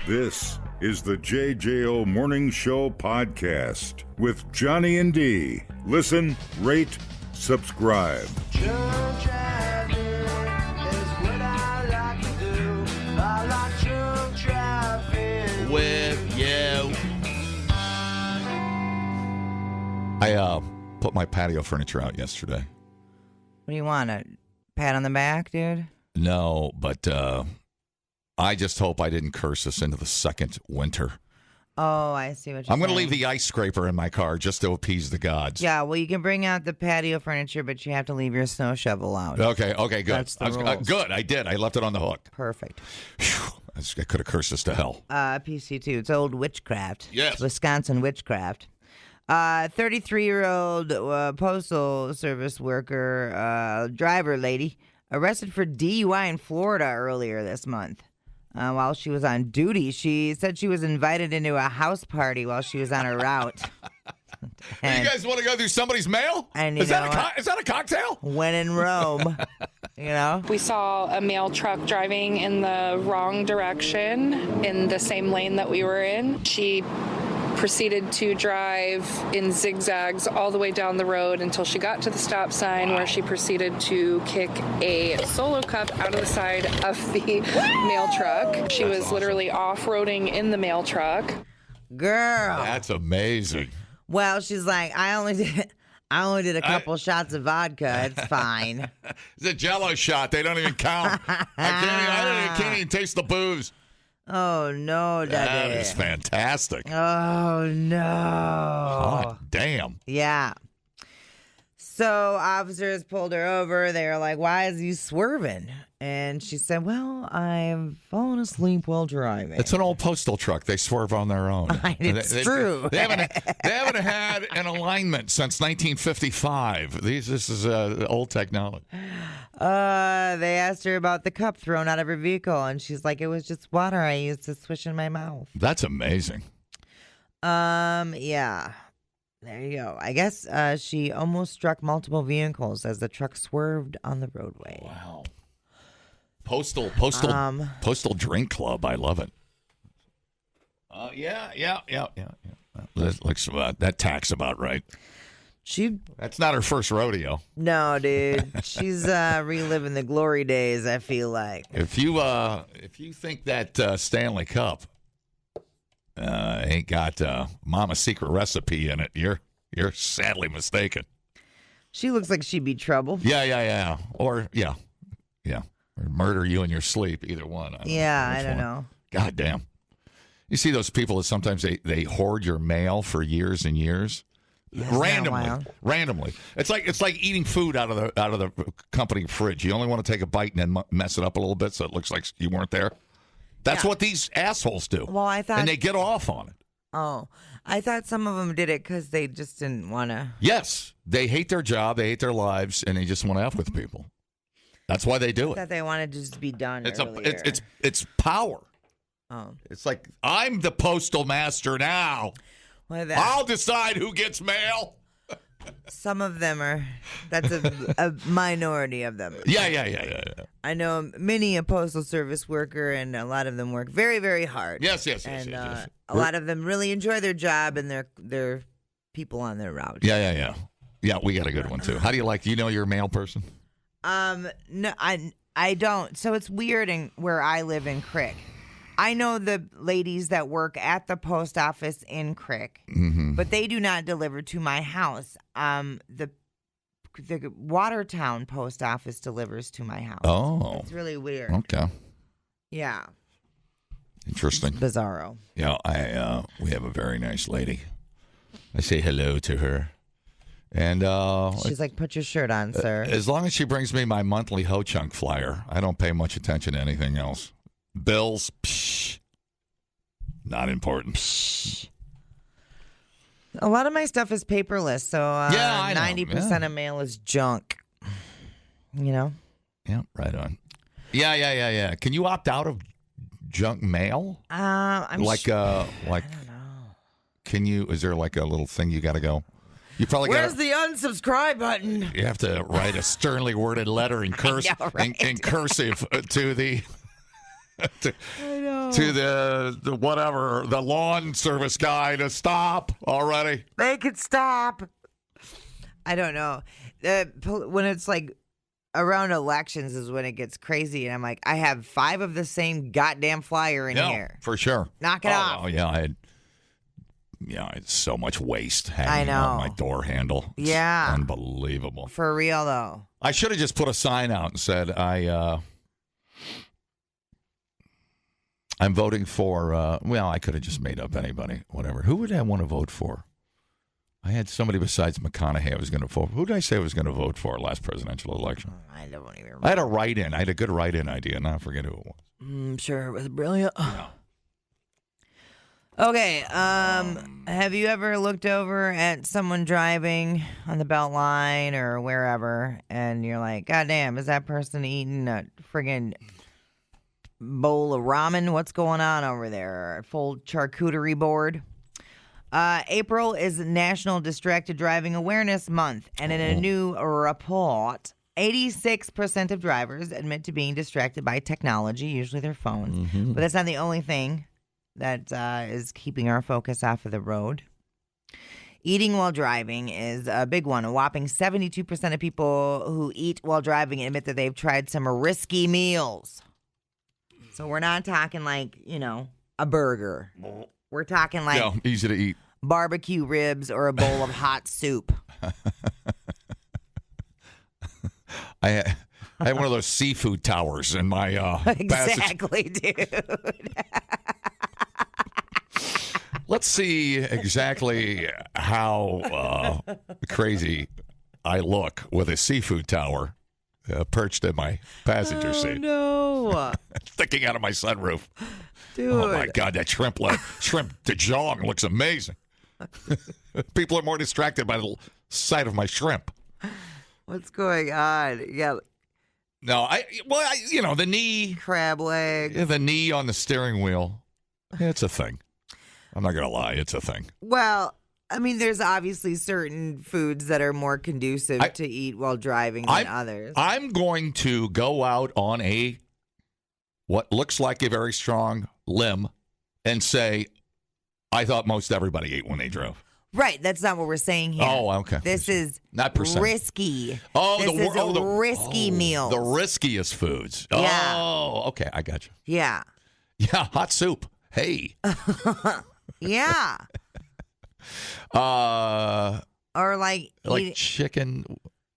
This is the JJO Morning Show podcast with Johnny and D. Listen, rate, subscribe. Drunk driving is what I like to do. I like drunk driving with you. I put my patio furniture out yesterday. What do you want, a pat on the back, dude? No, but I just hope I didn't curse us into the second winter. Oh, I see what you're I'm going to saying. leave the ice scraper in my car just to appease the gods. Yeah, well, you can bring out the patio furniture, but you have to leave your snow shovel out. Okay, good. That's the rules. Good, I did. I left it on the hook. Perfect. Whew, I could have cursed us to hell. PC2. It's old witchcraft. Yes. It's Wisconsin witchcraft. 33-year-old Postal Service worker, driver lady, arrested for DUI in Florida earlier this month. While she was on duty, she said she was invited into a house party while she was on her route. You guys want to go through somebody's mail? And is that a cocktail? When in Rome, you know? We saw a mail truck driving in the wrong direction in the same lane that we were in. She proceeded to drive in zigzags all the way down the road until she got to the stop sign, where she proceeded to kick a Solo cup out of the side of the mail truck. She was literally off-roading in the mail truck. Girl. That's amazing. Well, she's like, I only did a couple shots of vodka. It's fine. It's a Jello shot. They don't even count. I can't even taste the booze. Oh, no, Daddy. That is fantastic. Oh, no. Hot damn. Yeah. So officers pulled her over. They were like, why is he swerving? And she said, well, I've fallen asleep while driving. It's an old postal truck. They swerve on their own. It's true. They haven't had an alignment since 1955. This is old technology. They asked her about the cup thrown out of her vehicle, and she's like, it was just water I used to swish in my mouth. That's amazing. Yeah. There you go. I guess she almost struck multiple vehicles as the truck swerved on the roadway. Wow. Postal drink club. I love it. Yeah. That tax about right. That's not her first rodeo. No, dude. She's reliving the glory days, I feel like. If you think that Stanley Cup ain't got Mama's secret recipe in it, you're sadly mistaken. She looks like she'd be trouble. Yeah. Or murder you in your sleep, either one. I don't know. God damn. You see those people that sometimes they hoard your mail for years and years? Randomly. It's like eating food out of the company fridge. You only want to take a bite and then mess it up a little bit so it looks like you weren't there. That's what these assholes do. Well, I thought, and they get off on it. Oh, I thought some of them did it because they just didn't want to. Yes, they hate their job, they hate their lives, and they just want to F with people. That's why they do it. I thought they wanted to just be done. It's power. Oh, it's like, I'm the postal master now. Well, I'll decide who gets mail. Some of them are. That's a minority of them. Yeah. I know many a postal service worker, and a lot of them work very, very hard. Yes. And a lot of them really enjoy their job, and they're people on their route. Yeah. Yeah, we got a good one too. How do you like? Do you know you're a mail person? No, I don't. So it's weird where I live in Crick. I know the ladies that work at the post office in Crick, but they do not deliver to my house. The Watertown post office delivers to my house. Oh. It's really weird. Okay. Yeah. Interesting. It's bizarro. Yeah, we have a very nice lady. I say hello to her. And she's like, put your shirt on, sir. As long as she brings me my monthly Ho-Chunk flyer, I don't pay much attention to anything else. Bills, not important. A lot of my stuff is paperless, so 90% of mail is junk. You know? Yeah, right on. Yeah. Can you opt out of junk mail? I don't know. Can you? Is there like a little thing you got to go? You probably Where's the unsubscribe button? You have to write a sternly worded letter in cursive to the. I know. to the whatever, the lawn service guy to stop already. Make it stop. I don't know. When it's like around elections is when it gets crazy, and I'm like, I have 5 of the same goddamn flyer in here. For sure. Knock it off. Oh yeah, I had so much waste hanging on my door handle. It's unbelievable. For real though. I should have just put a sign out and said I'm voting for. I could have just made up anybody, whatever. Who would I want to vote for? I had somebody besides McConaughey I was going to vote for. Who did I say I was going to vote for last presidential election? I don't even remember. I had a write-in. I had a good write-in idea. Now I forget who it was. I'm sure it was brilliant. Yeah. Okay. Have you ever looked over at someone driving on the Beltline or wherever, and you're like, God damn, is that person eating a friggin' bowl of ramen? What's going on over there? A full charcuterie board? April is National Distracted Driving Awareness Month, and in a new report, 86% of drivers admit to being distracted by technology, usually their phones. Mm-hmm. But that's not the only thing that is keeping our focus off of the road. Eating while driving is a big one. A whopping 72% of people who eat while driving admit that they've tried some risky meals. So we're not talking like, a burger. We're talking like easy to eat. Barbecue ribs or a bowl of hot soup. I had one of those seafood towers in my Exactly, dude. Let's see exactly how crazy I look with a seafood tower perched in my passenger seat. No. Sticking out of my sunroof. Dude. Oh, my God, that shrimp DeJong looks amazing. People are more distracted by the sight of my shrimp. What's going on? Yeah. No, the knee. Crab legs. The knee on the steering wheel. It's a thing. I'm not going to lie. It's a thing. Well, I mean, there's obviously certain foods that are more conducive to eat while driving than others. I'm going to go out on what looks like a very strong limb and say, I thought most everybody ate when they drove. Right. That's not what we're saying here. Oh, okay. This is not percent. Risky. Oh, this is a risky meal. The riskiest foods. Yeah. Oh, okay. I got you. Yeah. Yeah. Hot soup. Hey. Yeah. Or like chicken.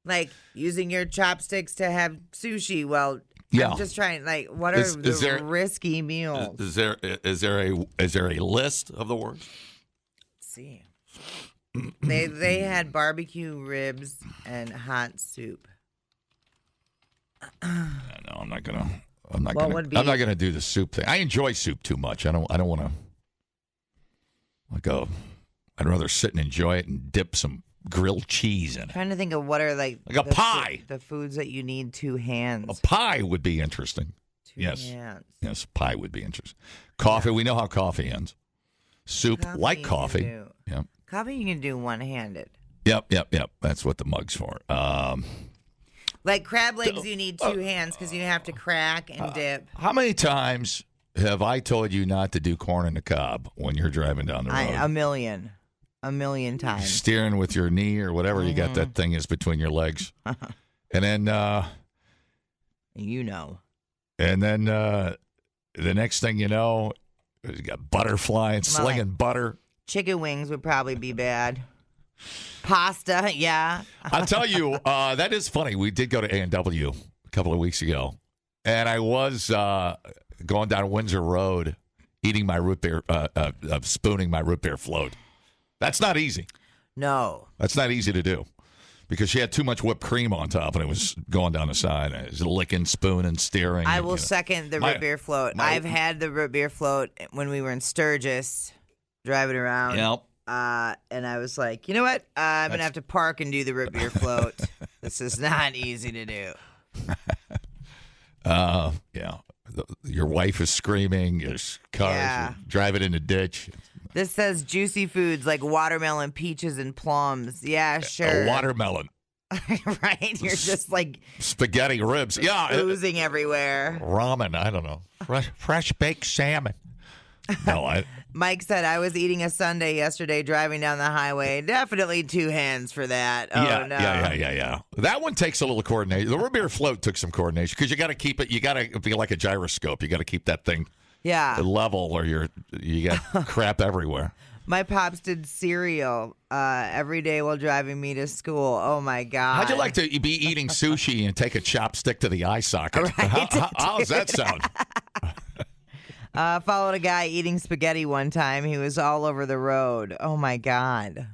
Like using your chopsticks to have sushi. Well, yeah. I'm just trying. Like, what are the risky meals? Is there a list of the words? Let's see. They had barbecue ribs and hot soup. No, I'm not gonna do the soup thing. I enjoy soup too much. I don't want to. I'd rather sit and enjoy it and dip some grilled cheese in it. Trying to think of what are like a pie. The foods that you need 2 hands. A pie would be interesting. 2 hands. Yes, pie would be interesting. Coffee, we know how coffee ends. Soup, like coffee. Yep. Coffee you can do one-handed. Yep. That's what the mug's for. Like crab legs, you need 2 hands because you have to crack and dip. How many times have I told you not to do corn in the cob when you're driving down the road? A million times. Steering with your knee or whatever you got that thing is between your legs. And then... And then the next thing you know, you got butter flying, slinging butter. Chicken wings would probably be bad. Pasta, yeah. I'll tell you, that is funny. We did go to A&W a couple of weeks ago, and I was going down Windsor Road, eating my root beer, spooning my root beer float. That's not easy. No. That's not easy to do because she had too much whipped cream on top, and it was going down the side. It was licking, spooning, steering. I will second the root beer float. I've had the root beer float when we were in Sturgis, driving around. Yep. And I was like, you know what? I'm going to have to park and do the root beer float. This is not easy to do. Yeah. Your wife is screaming. There's cars driving in the ditch. This says juicy foods like watermelon, peaches, and plums. Yeah, sure. A watermelon. Right? You're just like spaghetti ribs. Yeah. oozing everywhere. Ramen. I don't know. Fresh baked salmon. No, Mike said, I was eating a sundae yesterday driving down the highway. Definitely 2 hands for that. Oh, yeah, no. yeah. That one takes a little coordination. The root beer float took some coordination because you got to keep it. You got to be like a gyroscope. You got to keep that thing level, or you got crap everywhere. My pops did cereal every day while driving me to school. Oh, my God. How'd you like to be eating sushi and take a chopstick to the eye socket? Right. How does that sound? Followed a guy eating spaghetti one time. He was all over the road. Oh, my God.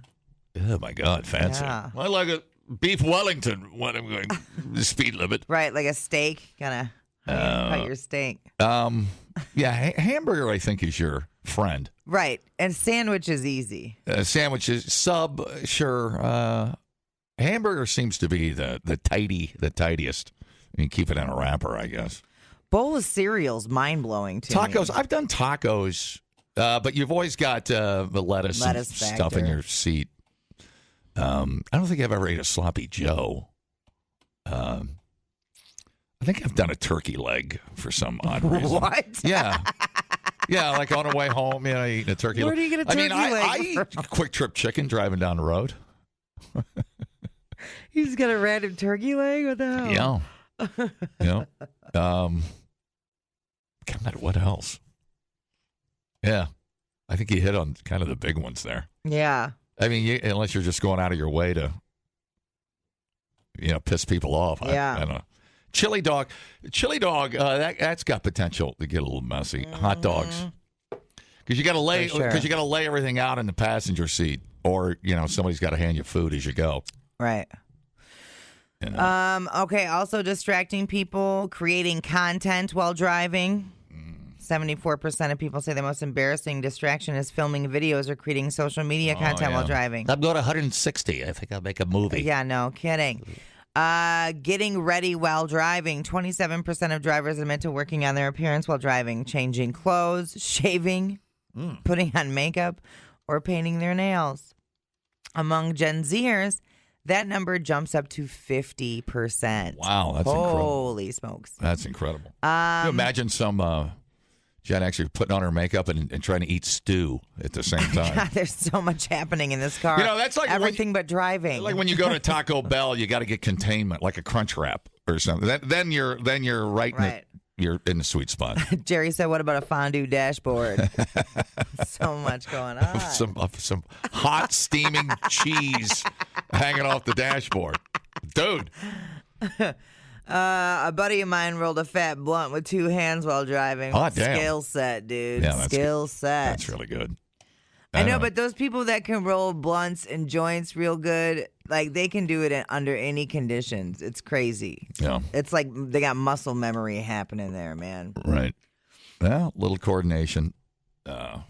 Oh, my God. Fancy. Yeah. I like a beef Wellington when I'm going the speed limit. Right, like a steak. Kind of cut your steak. Yeah, hamburger, I think, is your friend. Right, and sandwich is easy. Sandwiches, sub, sure. Hamburger seems to be the tidiest. You can keep it in a wrapper, I guess. Bowl of cereal's mind-blowing to me. Tacos, I've done tacos, but you've always got the lettuce and stuff in your seat. I don't think I've ever ate a sloppy Joe. I think I've done a turkey leg for some odd reason. What? Yeah. Yeah, like on the way home, eating a turkey leg. Where do you get a turkey leg? I eat Quick Trip chicken driving down the road. You just got a random turkey leg? What the hell? Yeah. God, what else? Yeah. I think you hit on kind of the big ones there. Yeah. I mean, unless you're just going out of your way to, piss people off. Yeah. I don't know. Chili dog, that's got potential to get a little messy. Hot dogs, because you got to lay everything out in the passenger seat, or somebody's got to hand you food as you go. Right. Okay. Also, distracting people, creating content while driving. 74% of people say the most embarrassing distraction is filming videos or creating social media content while driving. I'm going to 160. I think I'll make a movie. Yeah, no kidding. Getting ready while driving. 27% of drivers admit to working on their appearance while driving, changing clothes, shaving, putting on makeup, or painting their nails. Among Gen Zers, that number jumps up to 50%. Wow, that's incredible. Holy smokes. That's incredible. Can you imagine some Jen actually putting on her makeup and trying to eat stew at the same time. God, there's so much happening in this car. That's like everything but driving. Like when you go to Taco Bell, you got to get containment, like a Crunch Wrap or something. Then you're right. You're in the sweet spot. Jerry said, "What about a fondue dashboard?" So much going on. Some hot steaming cheese hanging off the dashboard, dude. A buddy of mine rolled a fat blunt with 2 hands while driving. Oh, damn. Skill set, dude. Yeah, Skill set. That's really good. I know, but those people that can roll blunts and joints real good, like they can do it under any conditions. It's crazy. Yeah. It's like they got muscle memory happening there, man. Right. Well, little coordination. Yeah,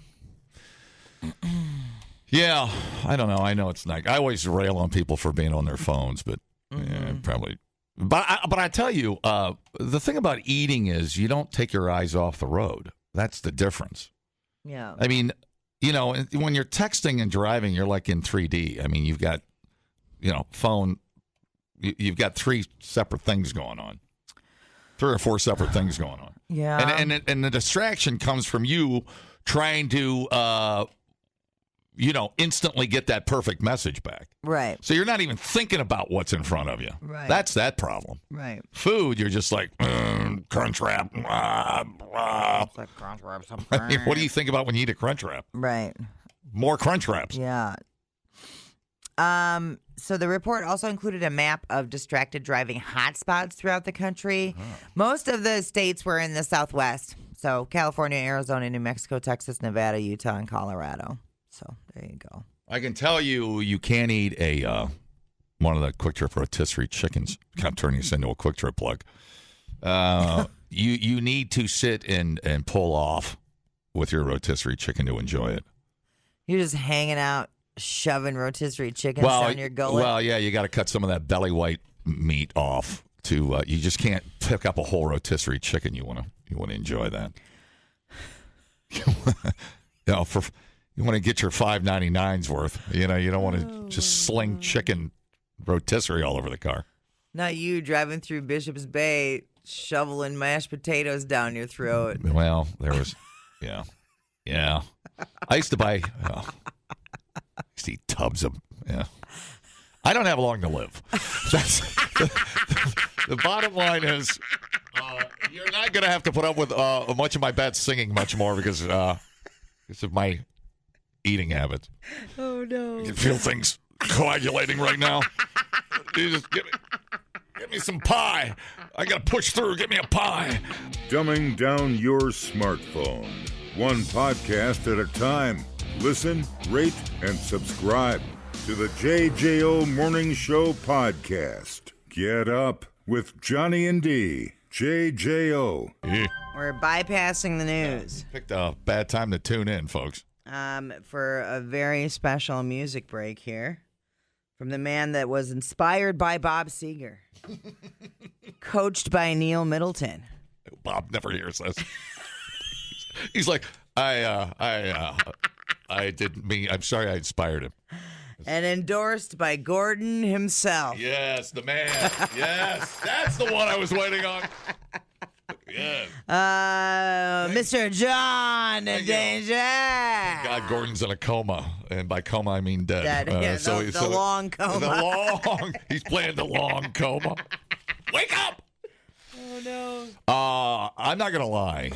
I don't know. I know it's not. I always rail on people for being on their phones, but probably. But I tell you, the thing about eating is you don't take your eyes off the road. That's the difference. Yeah. I mean, when you're texting and driving, you're like in 3D. I mean, you've got, phone. You've got 3 separate things going on. 3 or 4 separate things going on. Yeah. And the distraction comes from you trying to, instantly get that perfect message back. Right. So you're not even thinking about what's in front of you. Right. That's that problem. Right. Food, you're just like, Crunch Wrap. It's like Crunch Wrap. What do you think about when you eat a Crunch Wrap? Right. More Crunch Wraps. Yeah. So the report also included a map of distracted driving hotspots throughout the country. Most of the states were in the Southwest. So California, Arizona, New Mexico, Texas, Nevada, Utah, and Colorado. So there you go. I can tell you can't eat one of the Quick Trip rotisserie chickens. I'm turning this into a Quick Trip plug. You need to sit and pull off with your rotisserie chicken to enjoy it. You're just hanging out, shoving rotisserie chickens down your gullet. Well, yeah, you got to cut some of that belly white meat off. You just can't pick up a whole rotisserie chicken. You want to enjoy that. You want to get your $5.99's worth. You don't want to just sling chicken rotisserie all over the car. Not you driving through Bishop's Bay, shoveling mashed potatoes down your throat. Well, there was, yeah. I used to buy, I used to eat tubs of, yeah. I don't have long to live. That's the bottom line is, you're not going to have to put up with much of my bad singing much more because of my eating habits. Oh, no. I can feel things coagulating right now. You just give me some pie. I got to push through. Get me a pie. Dumbing down your smartphone. One podcast at a time. Listen, rate, and subscribe to the JJO Morning Show podcast. Get up with Johnny and D. JJO. We're bypassing the news. Picked a bad time to tune in, folks. For a very special music break here from the man that was inspired by Bob Seger, coached by Neil Middleton. Bob never hears this. He's like, I didn't mean. I'm sorry, I inspired him. And endorsed by Gordon himself. Yes, the man. Yes, that's the one I was waiting on. Yes. Mr. John Danger. God, Gordon's in a coma, and by coma I mean dead. The long coma. He's playing the long coma. Wake up! Oh no. I'm not gonna lie.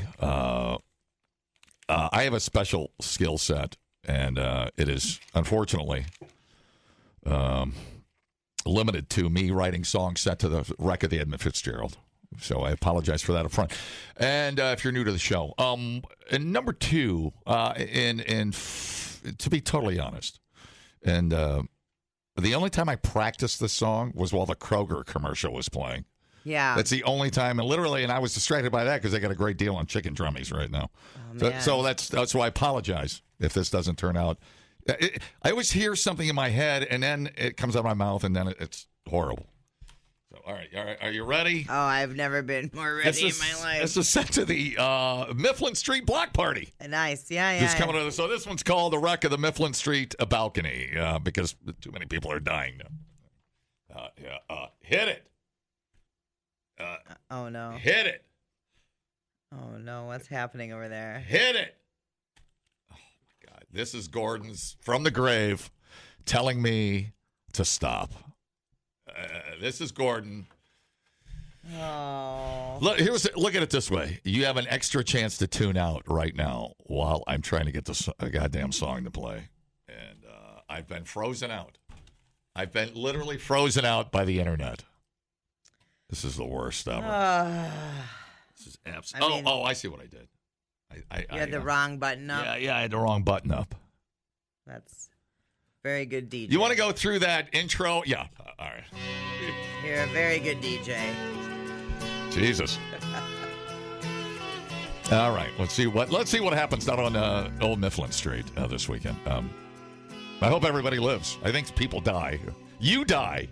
I have a special skill set, and it is unfortunately limited to me writing songs set to the wreck of the Edmund Fitzgerald. So I apologize for that up front. And if you're new to the show, and number two, to be totally honest, and the only time I practiced this song was while the Kroger commercial was playing. Yeah. That's the only time, and literally, and I was distracted by that because they got a great deal on chicken drummies right now. Oh, so that's why I apologize if this doesn't turn out. I always hear something in my head, and then it comes out of my mouth, and then it's horrible. So, all right, are you ready? Oh, I've never been more ready in my life. This is set to the Mifflin Street Block Party. Nice, yeah. Just coming to so this one's called The Wreck of the Mifflin Street Balcony because too many people are dying now. Hit it. Oh, no. Hit it. Oh, no. What's happening over there? Hit it. Oh, my God. This is Gordon's from the grave telling me to stop. This is Gordon. Oh. Look at it this way. You have an extra chance to tune out right now while I'm trying to get this goddamn song to play. And I've been frozen out. I've been literally frozen out by the internet. This is the worst ever. This is absolutely. I see what I did. You had the wrong button up. Yeah, I had the wrong button up. That's very good DJ. You want to go through that intro? Yeah. All right. You're a very good DJ. Jesus. All right. Let's see what happens down on Old Mifflin Street this weekend. I hope everybody lives. I think people die. You die.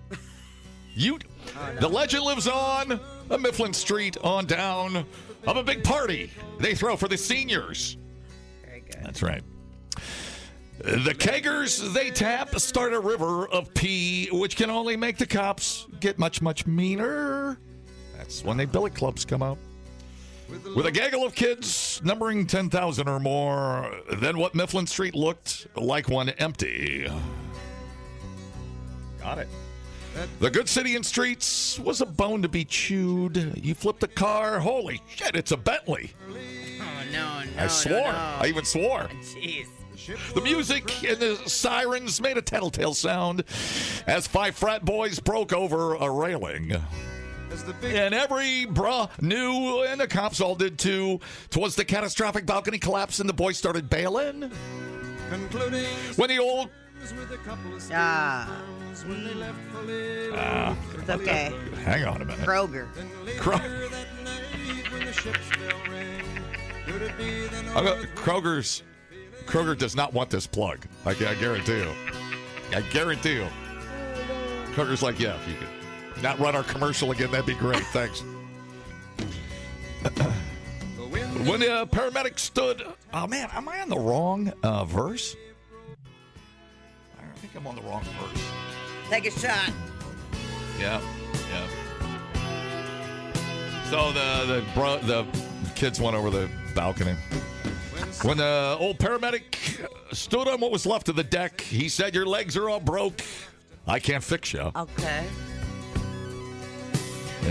The legend lives on a Mifflin Street on down of a big party they throw for the seniors. Very good. That's right. The keggers they tap start a river of pee, which can only make the cops get much, much meaner. That's when they billet clubs come out. With a gaggle of kids numbering 10,000 or more, then what Mifflin Street looked like one empty. Got it. The good city and streets was a bone to be chewed. You flipped the car, holy shit, it's a Bentley. Oh, no. I swore. No. I even swore. Jeez. The music and the sirens made a tattletale sound as 5 frat boys broke over a railing. And every bruh knew, and the cops all did too. 'Twas the catastrophic balcony collapse and the boys started bailing. When the old... It's okay. Hang on a minute. Kroger. Kroger does not want this plug. I guarantee you. I guarantee you. Kroger's like, yeah, if you could not run our commercial again, that'd be great. Thanks. When the paramedic stood... Oh, man, am I on the wrong verse? I think I'm on the wrong verse. Take a shot. Yeah. So the kids went over the balcony. When the old paramedic stood on what was left of the deck, he said, "Your legs are all broke. I can't fix you." Okay.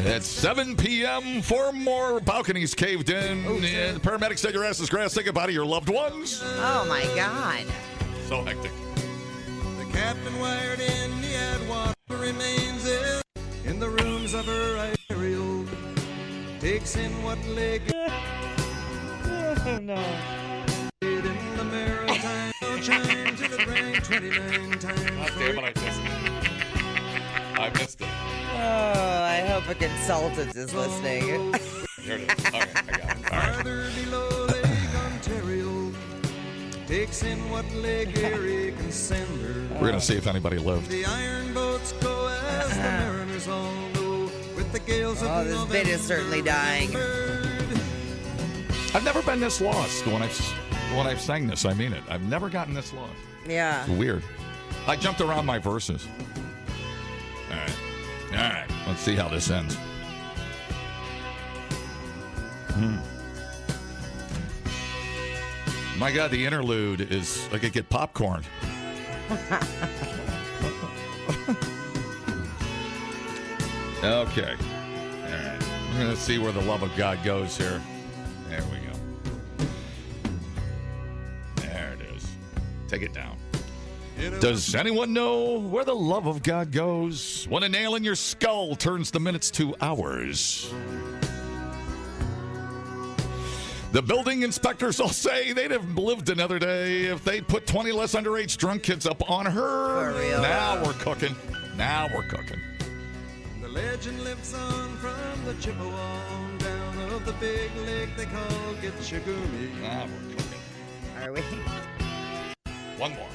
At 7 p.m., 4 more balconies caved in. And the paramedic said, "Your ass is grass. Say goodbye to your loved ones." Oh, my God. So hectic. The captain wired in, he had water remains in the rooms of her aerial. Takes in what leg Oh, no. in the maritime. No chime till it rang 29 times. God damn it, I missed it. Oh, I hope a consultant is listening. Here it is. Okay, I got it. All right. Farther below Lake Ontario. Takes in what Lake Erie can send her. We're going to see if anybody lived. The iron boats go as the mariners all know. With the gales of Oh, this bit is certainly dying. I've never been this lost when I've sang this. I mean it. I've never gotten this lost. Yeah. It's weird. I jumped around my verses. All right. Let's see how this ends. My God, the interlude is like I get popcorn. Okay. All right. We're going to see where the love of God goes here. There we go. There it is. Take it down. Does anyone know where the love of God goes when a nail in your skull turns the minutes to hours? The building inspectors all say they'd have lived another day if they'd put 20 less underage drunk kids up on her. For real. Now we're cooking. The legend lives on from the Chippewa down of the big lake they call Gitchagumi. Now we're cooking. Are we? One more.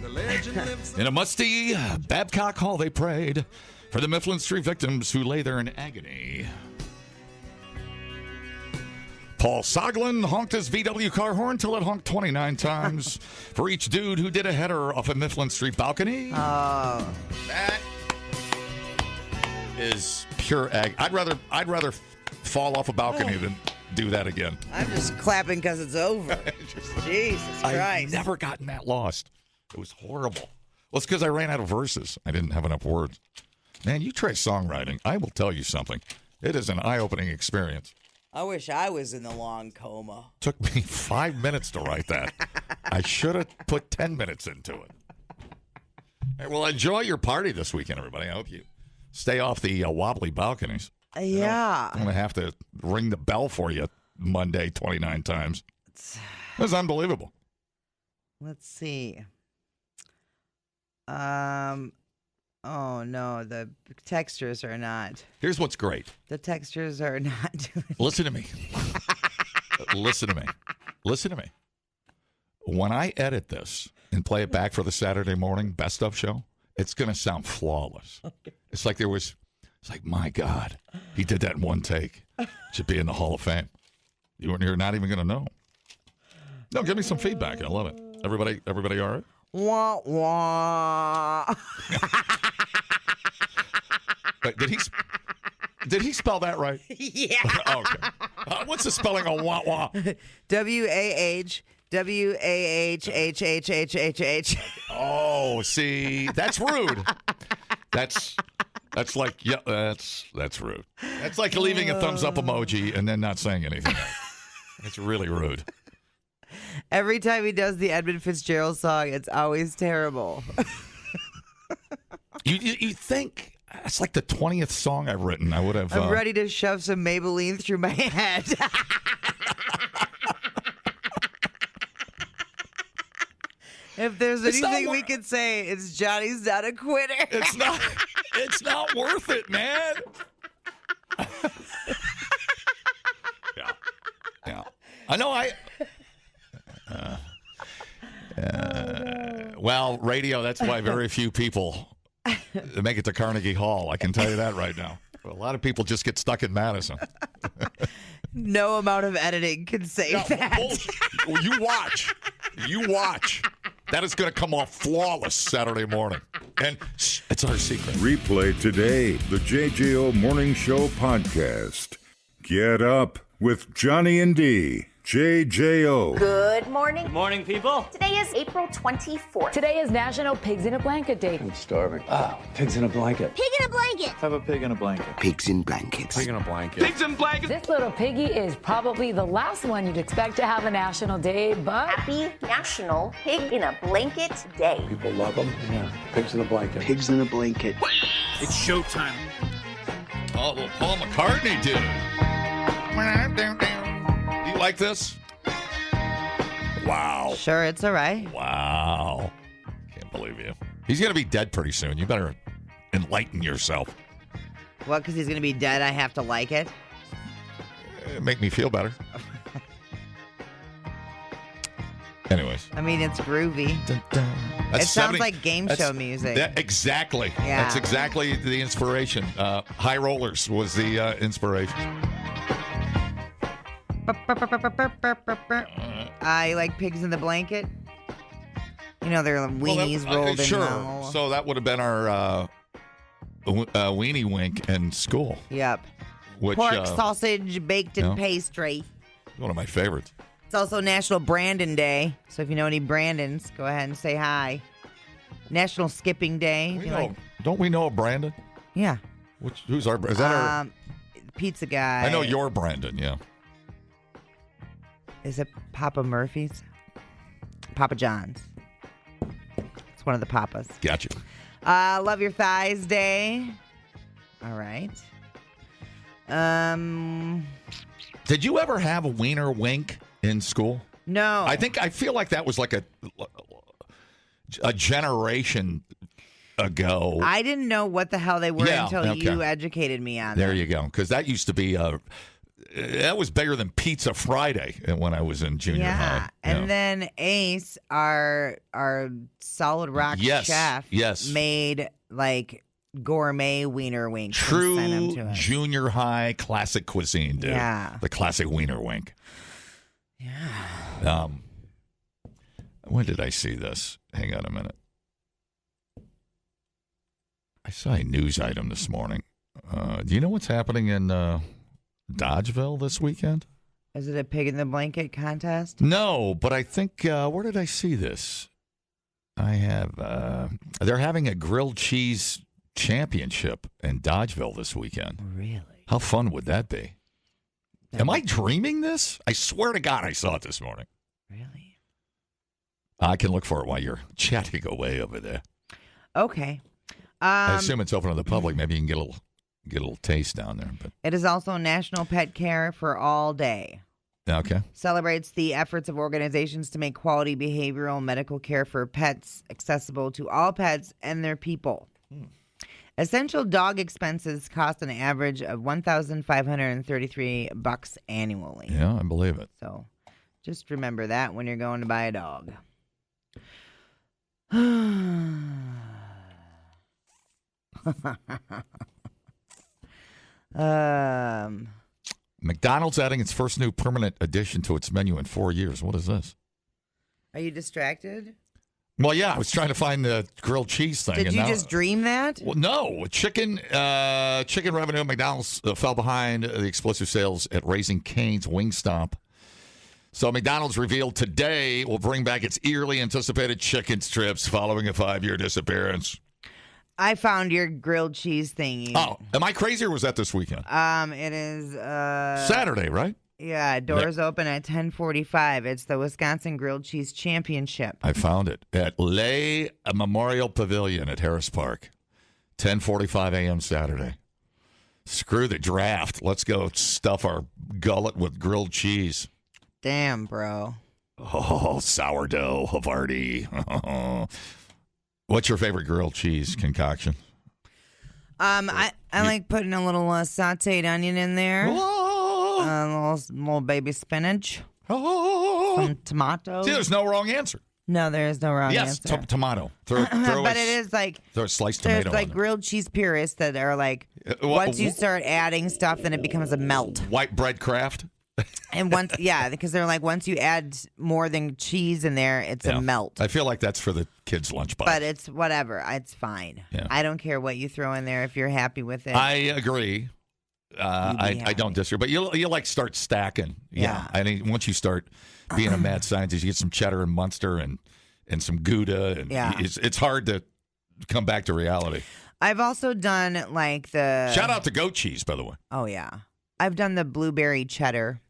The legend lives In a musty Babcock Hall, they prayed for the Mifflin Street victims who lay there in agony. Paul Soglin honked his VW car horn till it honked 29 times for each dude who did a header off a Mifflin Street balcony. Oh. That is pure ag. I'd rather fall off a balcony than do that again. I'm just clapping because it's over. Jesus I've Christ. never gotten that lost. It was horrible. Well, it's because I ran out of verses. I didn't have enough words. Man, you try songwriting. I will tell you something. It is an eye-opening experience. I wish I was in the long coma. Took me 5 minutes to write that. I should have put 10 minutes into it. Hey, well, enjoy your party this weekend, everybody. I hope you stay off the wobbly balconies. Yeah. I'm going to have to ring the bell for you Monday 29 times. That's unbelievable. Let's see. Oh, no. The textures are not. Here's what's great. The textures are not doing. Listen to me. Listen to me. When I edit this and play it back for the Saturday morning best of show, it's going to sound flawless. Okay. It's like my God, he did that in one take. Should be in the Hall of Fame. You're not even going to know. No, give me some feedback. I love it. Everybody all right? Wah, wah. Wait, did he spell that right? Yeah. Okay. What's the spelling of wah wah? WAHWAHHHHHH. Oh, see, that's rude. That's like that's rude. That's like leaving a thumbs up emoji and then not saying anything else. It's really rude. Every time he does the Edmund Fitzgerald song, it's always terrible. You think it's like the 20th song I've written. I would have. I'm ready to shove some Maybelline through my head. If there's anything we could say, it's Johnny's not a quitter. It's not worth it, man. Yeah. I know. Well, radio. That's why very few people make it to Carnegie Hall. I can tell you that right now. A lot of people just get stuck in Madison. No amount of editing can say that. Well, you watch. That is going to come off flawless Saturday morning. And it's our secret. Replay today the JJO Morning Show podcast. Get up with Johnny and D. JJO. Good morning. Good morning, people. Today is April 24th. Today is National Pigs in a Blanket Day. I'm starving. Oh, pigs in a blanket. Pig in a blanket. Have a pig in a blanket. Pigs in blankets. Pig in a blanket. Pigs in blankets. This little piggy is probably the last one you'd expect to have a national day, but Happy National Pig in a Blanket Day. People love them. Yeah. Pigs in a blanket. Pigs in a blanket. It's showtime. Oh, little Paul McCartney, dude. Do you like this? Wow. Sure, it's all right. Wow. Can't believe you. He's going to be dead pretty soon. You better enlighten yourself. What, because he's going to be dead, I have to like it? Make me feel better. Anyways. I mean, it's groovy. Dun, dun. It sounds like game show music. Exactly. Yeah. That's exactly the inspiration. High Rollers was the inspiration. I like pigs in the blanket. You know, their weenies rolled in. Sure. So that would have been our weenie wink in school. Yep. Which, Pork sausage baked in pastry. One of my favorites. It's also National Brandon Day. So if you know any Brandons, go ahead and say hi. National Skipping Day. Don't we know a Brandon? Yeah. Who's our? Is that our? Pizza guy. I know your Brandon. Yeah. Is it Papa Murphy's? Papa John's. It's one of the Papas. Gotcha. Love Your Thighs Day. All right. Did you ever have a wiener wink in school? No. I feel like that was like a generation ago. I didn't know what the hell they were until you educated me on There them. you go. Because that used to be that was bigger than Pizza Friday when I was in junior high. And then Ace, our solid rock chef, made like gourmet wiener wings. True junior high classic cuisine, dude. Yeah. The classic wiener wink. Yeah. When did I see this? Hang on a minute. I saw a news item this morning. Do you know what's happening in Dodgeville this weekend? Is it a pig in the blanket contest? No, but I think, where did I see this? I have, they're having a grilled cheese championship in Dodgeville this weekend. Really? How fun would that be? Am I dreaming this? I swear to God I saw it this morning. Really? I can look for it while you're chatting away over there. Okay. I assume it's open to the public. Maybe you can get a little taste down there. But it is also National Pet Care for All Day. Okay. Celebrates the efforts of organizations to make quality behavioral and medical care for pets accessible to all pets and their people. Essential dog expenses cost an average of $1,533 annually. Yeah, I believe it. So just remember that when you're going to buy a dog. McDonald's adding its first new permanent addition to its menu in 4 years. What is this? Are you distracted? Well, yeah, I was trying to find the grilled cheese thing. Did you just dream that? Well, no. Chicken revenue at McDonald's fell behind the explosive sales at Raising Cane's Wingstop. So McDonald's revealed today will bring back its eagerly anticipated chicken strips following a 5-year disappearance. I found your grilled cheese thingy. Oh, am I crazy or was that this weekend? It is Saturday, right? Yeah, doors open at 10:45. It's the Wisconsin Grilled Cheese Championship. I found it at Lay Memorial Pavilion at Harris Park. 10:45 a.m. Saturday. Screw the draft. Let's go stuff our gullet with grilled cheese. Damn, bro. Oh, sourdough, Havarti. What's your favorite grilled cheese concoction? I like putting a little sauteed onion in there. A little baby spinach. Some tomato. See, there's no wrong answer. No, there is no wrong answer. Yes, tomato. Throw but it is like throw a sliced tomato. There's like grilled cheese purists that are like, once you start adding stuff, then it becomes a melt. White bread craft. And because they're like, once you add more than cheese in there, it's a melt. I feel like that's for the kids' lunchbox. But it's whatever. It's fine. Yeah. I don't care what you throw in there if you're happy with it. I agree. I don't disagree. But you like start stacking. Yeah. I mean, once you start being a mad scientist, you get some cheddar and Munster and some Gouda. And it's hard to come back to reality. I've also done like the... Shout out to goat cheese, by the way. Oh, yeah. I've done the blueberry cheddar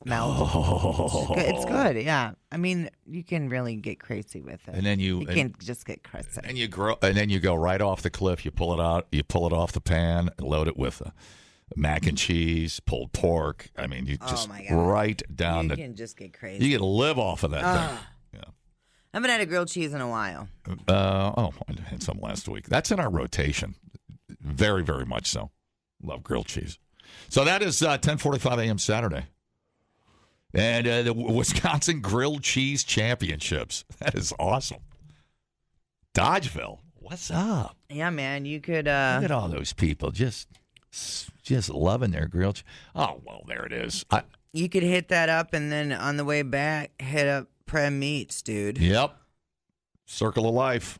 melt. Oh. It's good, yeah. I mean, you can really get crazy with it. And then you can just get crazy. And then you go right off the cliff. You pull it out. You pull it off the pan. And load it with mac and cheese, pulled pork. I mean, you just right down. You can just get crazy. You can live off of that thing. Yeah. I haven't had a grilled cheese in a while. I had some last week. That's in our rotation. Very, very much so. Love grilled cheese. So that is 10:45 a.m. Saturday. And the Wisconsin Grilled Cheese Championships. That is awesome. Dodgeville, what's up? Yeah, man, you could... Look at all those people just loving their grilled cheese. Oh, well, there it is. You could hit that up and then on the way back, hit up Prem Meats, dude. Yep. Circle of life.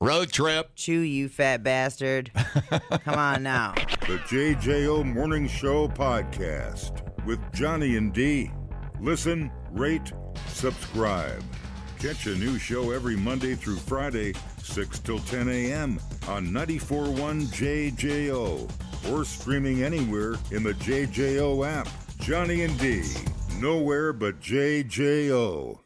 Road trip. Chew, you fat bastard. Come on now. The JJO Morning Show podcast with Johnny and D. Listen, rate, subscribe. Catch a new show every Monday through Friday, 6 till 10 a.m. on 94.1 JJO or streaming anywhere in the JJO app. Johnny and D. Nowhere but JJO.